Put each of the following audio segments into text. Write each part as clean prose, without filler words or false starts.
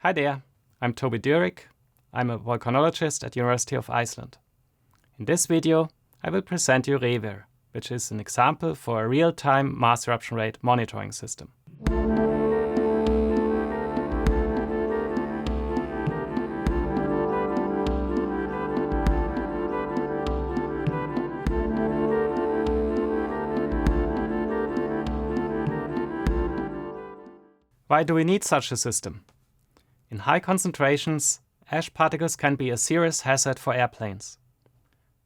Hi there, I'm Tobias Dürig. I'm a volcanologist at University of Iceland. In this video, I will present you REFIR, which is an example for a real-time mass eruption rate monitoring system. Why do we need such a system? In high concentrations, ash particles can be a serious hazard for airplanes.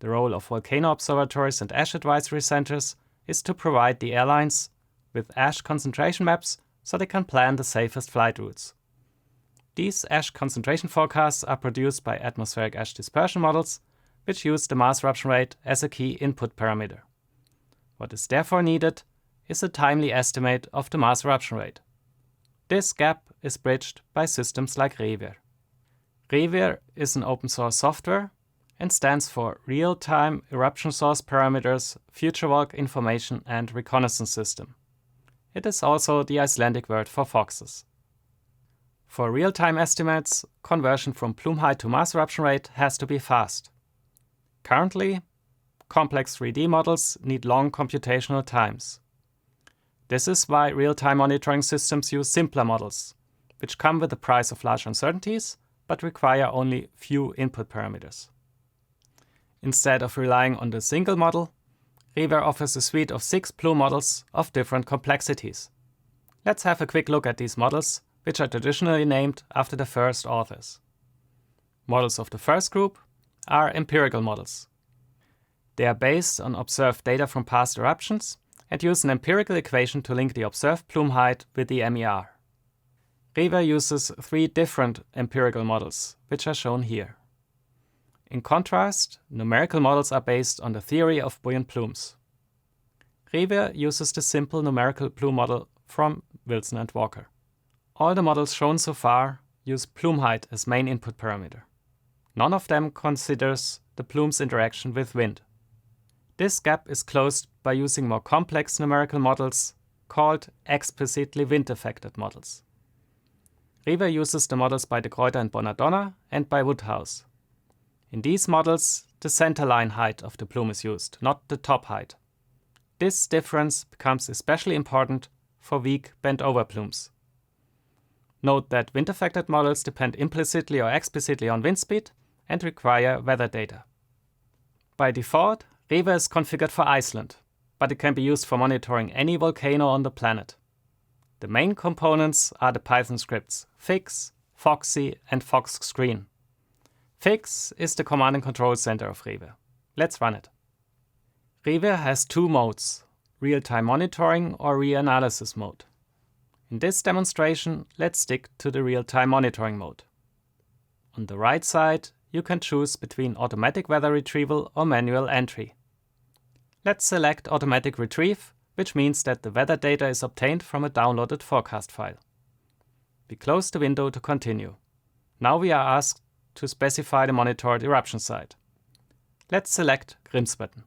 The role of volcano observatories and ash advisory centers is to provide the airlines with ash concentration maps so they can plan the safest flight routes. These ash concentration forecasts are produced by atmospheric ash dispersion models, which use the mass eruption rate as a key input parameter. What is therefore needed is a timely estimate of the mass eruption rate. This gap is bridged by systems like REFIR. REFIR is an open-source software and stands for Real-Time Eruption Source Parameters Future Volc Information and Reconnaissance System. It is also the Icelandic word for foxes. For real-time estimates, conversion from plume height to mass eruption rate has to be fast. Currently, complex 3D models need long computational times. This is why real-time monitoring systems use simpler models, which come with the price of large uncertainties, but require only few input parameters. Instead of relying on the single model, REFIR offers a suite of 6 plume models of different complexities. Let's have a quick look at these models, which are traditionally named after the first authors. Models of the first group are empirical models. They are based on observed data from past eruptions and use an empirical equation to link the observed plume height with the MER. REFIR uses 3 different empirical models, which are shown here. In contrast, numerical models are based on the theory of buoyant plumes. REFIR uses the simple numerical plume model from Wilson and Walker. All the models shown so far use plume height as main input parameter. None of them considers the plume's interaction with wind. This gap is closed by using more complex numerical models called explicitly wind-affected models. REFIR uses the models by Degruyter and Bonadonna and by Woodhouse. In these models, the center line height of the plume is used, not the top height. This difference becomes especially important for weak bent-over plumes. Note that wind-affected models depend implicitly or explicitly on wind speed and require weather data. By default, REFIR is configured for Iceland, but it can be used for monitoring any volcano on the planet. The main components are the Python scripts fix, foxy, and foxscreen. Fix is the command and control center of REFIR. Let's run it. REFIR has 2 modes, real-time monitoring or reanalysis mode. In this demonstration, let's stick to the real-time monitoring mode. On the right side, you can choose between automatic weather retrieval or manual entry. Let's select automatic retrieve, which means that the weather data is obtained from a downloaded forecast file. We close the window to continue. Now we are asked to specify the monitored eruption site. Let's select Gudmundsson.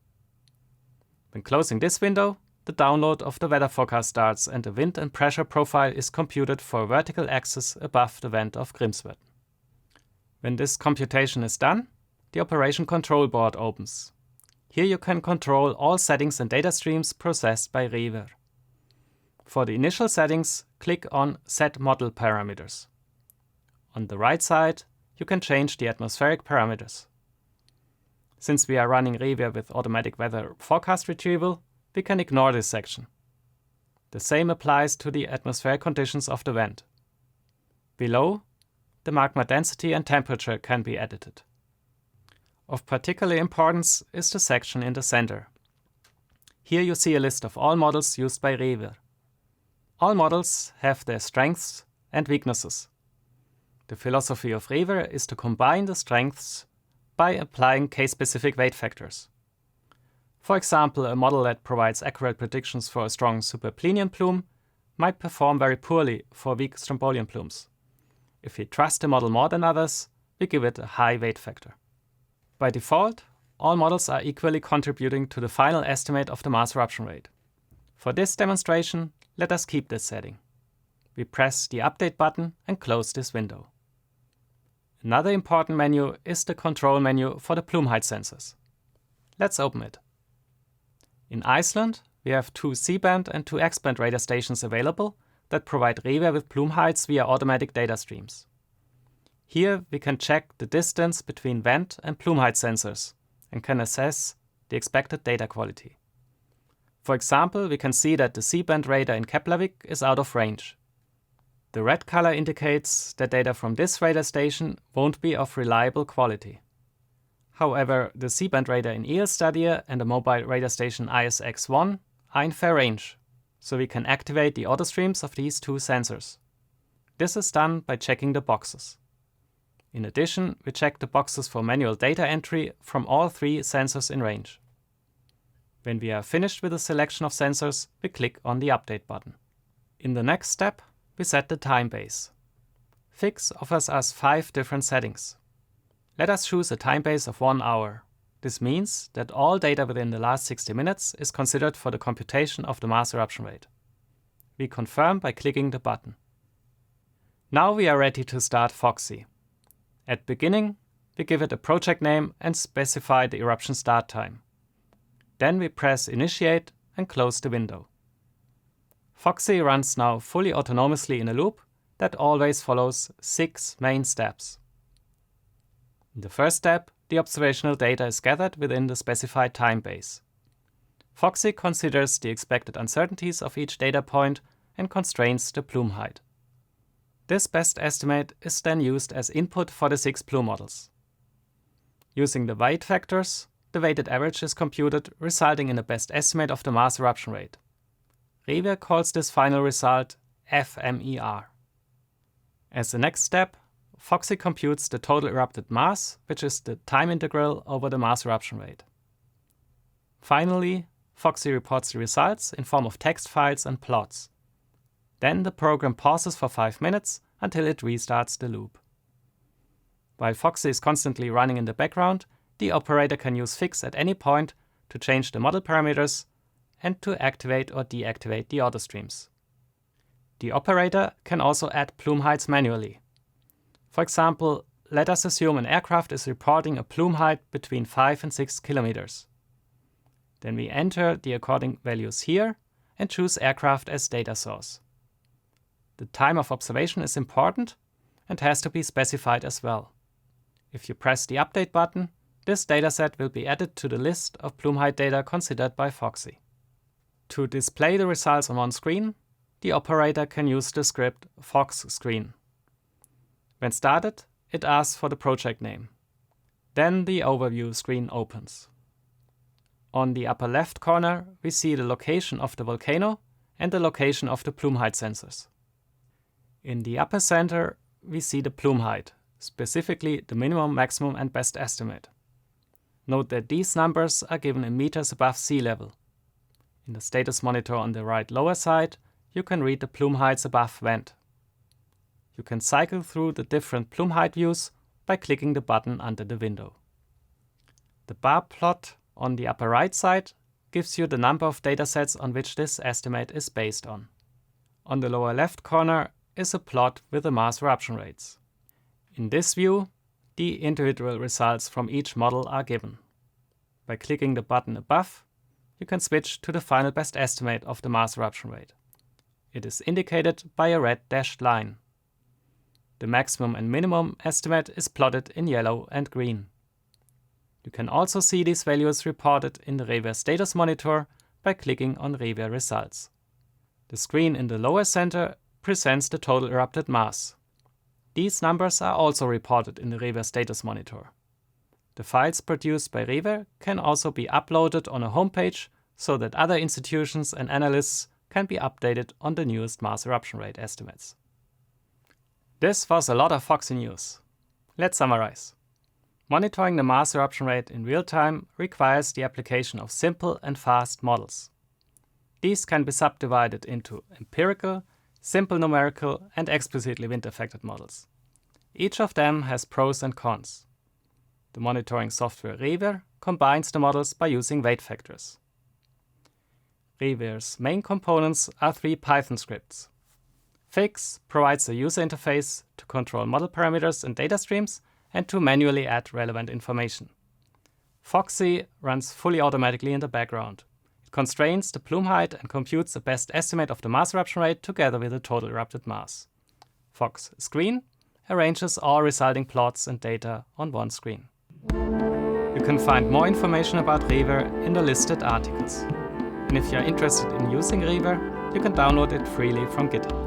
When closing this window, the download of the weather forecast starts and the wind and pressure profile is computed for a vertical axis above the vent of Gudmundsson. When this computation is done, the operation control board opens. Here you can control all settings and data streams processed by REFIR. For the initial settings, click on Set Model Parameters. On the right side, you can change the atmospheric parameters. Since we are running REFIR with automatic weather forecast retrieval, we can ignore this section. The same applies to the atmospheric conditions of the vent. Below, the magma density and temperature can be edited. Of particular importance is the section in the center. Here you see a list of all models used by REFIR. All models have their strengths and weaknesses. The philosophy of REFIR is to combine the strengths by applying case-specific weight factors. For example, a model that provides accurate predictions for a strong super-plinian plume might perform very poorly for weak strombolian plumes. If we trust the model more than others, we give it a high weight factor. By default, all models are equally contributing to the final estimate of the mass eruption rate. For this demonstration, let us keep this setting. We press the Update button and close this window. Another important menu is the control menu for the plume height sensors. Let's open it. In Iceland, we have 2 C-band and 2 X-band radar stations available that provide REFIR with plume heights via automatic data streams. Here we can check the distance between vent and plume height sensors and can assess the expected data quality. For example, we can see that the C-band radar in Keflavik is out of range. The red color indicates that data from this radar station won't be of reliable quality. However, the C-band radar in Ejecta and the mobile radar station ISX-1 are in fair range, so we can activate the auto streams of these 2 sensors. This is done by checking the boxes. In addition, we check the boxes for manual data entry from all 3 sensors in range. When we are finished with the selection of sensors, we click on the Update button. In the next step, we set the time base. Fix offers us 5 different settings. Let us choose a time base of 1 hour. This means that all data within the last 60 minutes is considered for the computation of the mass eruption rate. We confirm by clicking the button. Now we are ready to start Foxy. At beginning, we give it a project name and specify the eruption start time. Then we press Initiate and close the window. Foxy runs now fully autonomously in a loop that always follows 6 main steps. In the first step, the observational data is gathered within the specified time base. Foxy considers the expected uncertainties of each data point and constrains the plume height. This best estimate is then used as input for the 6 plume models. Using the weight factors, the weighted average is computed, resulting in a best estimate of the mass eruption rate. REFIR calls this final result FMER. As the next step, Foxy computes the total erupted mass, which is the time integral over the mass eruption rate. Finally, Foxy reports the results in form of text files and plots. Then the program pauses for 5 minutes until it restarts the loop. While Foxy is constantly running in the background, the operator can use Fix at any point to change the model parameters and to activate or deactivate the auto streams. The operator can also add plume heights manually. For example, let us assume an aircraft is reporting a plume height between 5 and 6 kilometers. Then we enter the according values here and choose aircraft as data source. The time of observation is important and has to be specified as well. If you press the Update button, this dataset will be added to the list of plume height data considered by Foxy. To display the results on one screen, the operator can use the script foxscreen. When started, it asks for the project name. Then the overview screen opens. On the upper left corner, we see the location of the volcano and the location of the plume height sensors. In the upper center, we see the plume height, specifically the minimum, maximum, and best estimate. Note that these numbers are given in meters above sea level. In the status monitor on the right lower side, you can read the plume heights above vent. You can cycle through the different plume height views by clicking the button under the window. The bar plot on the upper right side gives you the number of datasets on which this estimate is based on. On the lower left corner is a plot with the mass eruption rates. In this view, the individual results from each model are given. By clicking the button above, you can switch to the final best estimate of the mass eruption rate. It is indicated by a red dashed line. The maximum and minimum estimate is plotted in yellow and green. You can also see these values reported in the REFIR status monitor by clicking on REFIR results. The screen in the lower center presents the total erupted mass. These numbers are also reported in the REFIR status monitor. The files produced by REFIR can also be uploaded on a homepage so that other institutions and analysts can be updated on the newest mass eruption rate estimates. This was a lot of Foxy news. Let's summarize. Monitoring the mass eruption rate in real time requires the application of simple and fast models. These can be subdivided into empirical, simple numerical, and explicitly wind-affected models. Each of them has pros and cons. The monitoring software REFIR combines the models by using weight factors. REFIR's main components are 3 Python scripts. Fix provides a user interface to control model parameters and data streams and to manually add relevant information. Foxy runs fully automatically in the background. It constrains the plume height and computes the best estimate of the mass eruption rate together with the total erupted mass. Fox Screen arranges all resulting plots and data on one screen. You can find more information about REFIR in the listed articles. And if you are interested in using REFIR, you can download it freely from GitHub.